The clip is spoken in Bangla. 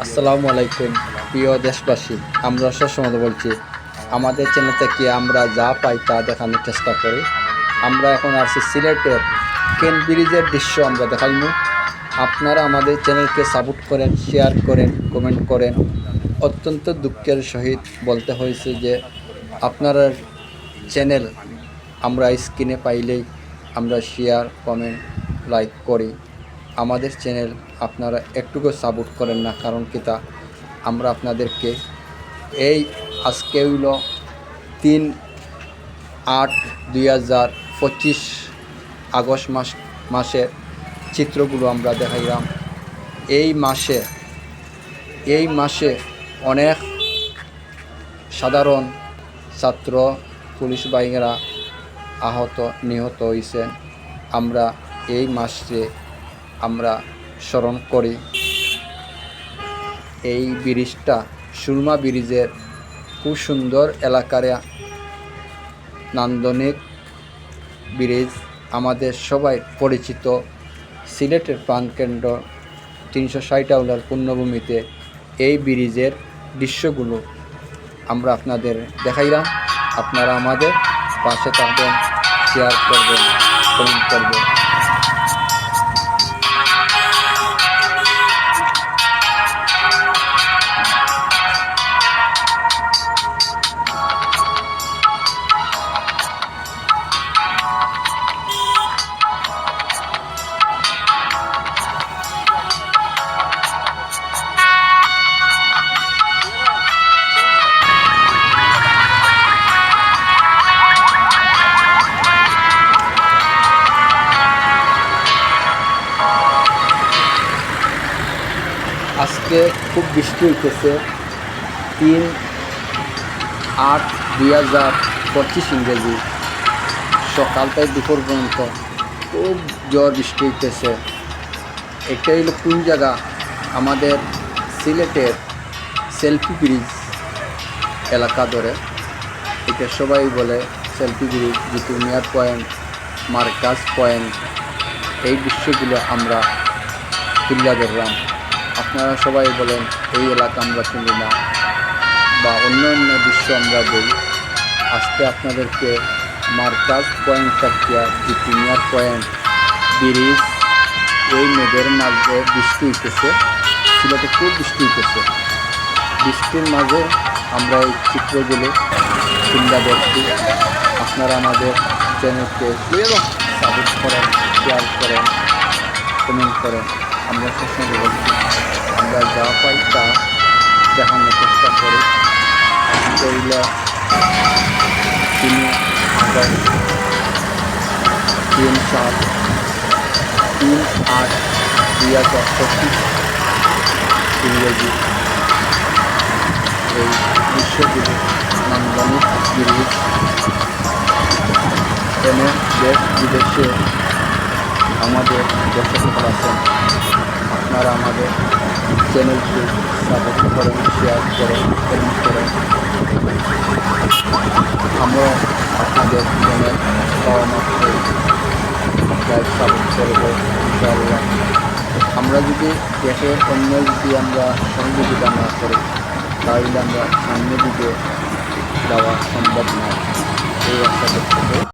আসসালামু আলাইকুম প্রিয় দেশবাসী, আমরা সবসময় বলছি আমাদের চ্যানেল থেকে আমরা যা পাই তা দেখানোর চেষ্টা করি। আমরা এখন আসছি সিলেটের কেন ব্রিজের দৃশ্য আমরা দেখাইমু। আপনারা আমাদের চ্যানেলকে সাপোর্ট করেন, শেয়ার করেন, কমেন্ট করেন। অত্যন্ত দুঃখের সহিত বলতে হয়েছে যে আপনারা চ্যানেল আমরা স্ক্রিনে পাইলেই আমরা শেয়ার, কমেন্ট, লাইক করি। আমাদের চ্যানেল আপনারা একটুকু সাপোর্ট করেন না, কারণ কি তা আমরা আপনাদেরকে এই আজকে হইল 3/8/2025 আগস্ট মাসের চিত্রগুলো আমরা দেখাইলাম। এই মাসে অনেক সাধারণ ছাত্র, পুলিশ বাহিনীরা আহত নিহত হয়েছেন। আমরা এই মাসে আমরা স্মরণ করি। এই ব্রিজটা সুরমা ব্রিজের খুব সুন্দর এলাকার নান্দনিক ব্রিজ, আমাদের সবাই পরিচিত সিলেটের প্রাণকেন্দ্র 360 আউলার পূর্ণভূমিতে এই ব্রিজের দৃশ্যগুলো আমরা আপনাদের দেখাইলাম। আপনারা আমাদের পাশে থাকবেন, শেয়ার করবেন, কমেন্ট করবেন। আজকে খুব বৃষ্টি হইতেছে। 3/8/2025 ইংরেজি সকাল থেকে দুপুর পর্যন্ত খুব জোর বৃষ্টি হইতেছে। এটা হইল কোন জায়গা? আমাদের সিলেটের সেলফি ব্রিজ এলাকা ধরে। এটা সবাই বলে সেলফি ব্রিজ, জিতুমিয়ার পয়েন্ট, মার্কাজ পয়েন্ট। এই দৃশ্যগুলো আমরা তুলে ধরলাম। আপনারা সবাই বলেন এই এলাকা আমরা চিনি না, বা অন্য অন্য দৃশ্য আমরা দিই। আজকে আপনাদেরকে মার্কাজ পয়েন্ট থেকে জিতুমিয়ার পয়েন্ট ব্রিজ, এই মেঘের মাঝে বৃষ্টি হইতেছে। সিলেটে খুব বৃষ্টি হইতেছে। বৃষ্টির মাঝে আমরা এই চিত্রগুলো তুলে ধরছি। আপনারা আমাদের চ্যানেলকে সাপোর্ট করেন, শেয়ার করেন, কমেন্ট করেন। আমরা সবসময় বলছি আমরা যা পাই তা দেখানোর চেষ্টা করি। রইল 3/8/2025 ইংরেজি এই দৃশ্যগুলো নান্দনিক ব্রিজ। এনে দেশ বিদেশে আমাদের দর্শক আছেন, আপনারা আমাদের চ্যানেলকে সাপোর্ট করেন, শেয়ার করেন, কমেন্ট করেন। আমরা আপনাদের চ্যানেল পাওয়া মাত্রই সাপোর্ট করব ইনশাআল্লাহ। আমরা যদি দেশের অন্য যদি আমরা সহযোগিতা না করি তাহলে আমরা সামনের দিকে যাওয়া সম্ভব নয়। এই একটা